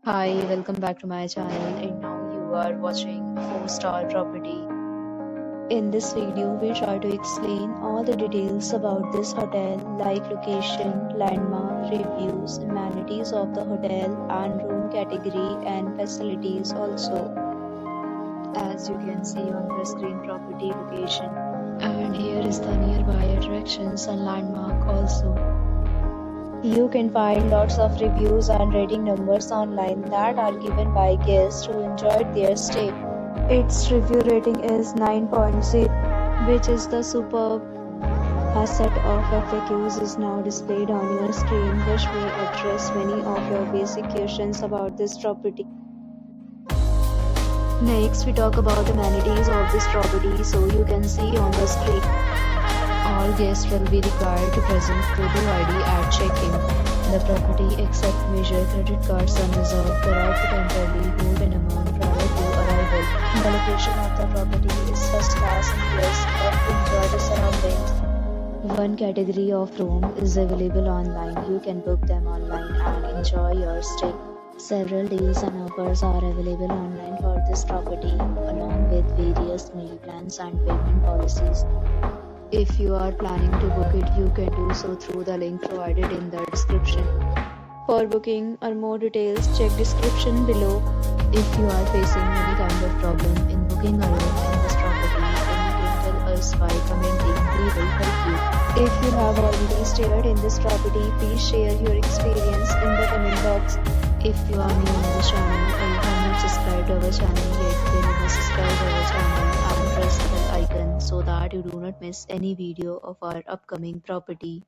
Hi, welcome back to my channel, and now you are watching 4-star property. In this video, we try to explain all the details about this hotel like location, landmark, reviews, amenities of the hotel and room category and facilities also. As you can see on the screen, property location. And here is the nearby attractions and landmark also. You can find lots of reviews and rating numbers online that are given by guests who enjoyed their stay. Its review rating is 9.0, which is the superb. A set of FAQs is now displayed on your screen, which may address many of your basic questions about this property. Next, we talk about amenities of this property, so you can see on the screen. All guests will be required to present photo ID at check-in. The property accepts major credit cards and reserves the right to temporarily hold an amount prior to arrival. The location of the property is first class and guests love to enjoy the surroundings. One category of room is available online. You can book them online and enjoy your stay. Several deals and offers are available online for this property, along with various meal plans and payment policies. If you are planning to book it, you can do so through the link provided in the description. For booking or more details, check description below. If you are facing any kind of problem in booking a room in this property, then you can tell us by commenting. We will help you. If you have already stayed in this property, please share your experience in the comment box. If you are new on the channel or you have not subscribed to our channel yet, then you must subscribe to our channel and press the bell icon so that you do not miss any video of our upcoming property.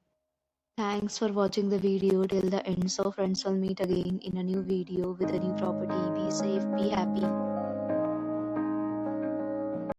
Thanks for watching the video till the end. So friends, will meet again in a new video with a new property. Be safe, be happy.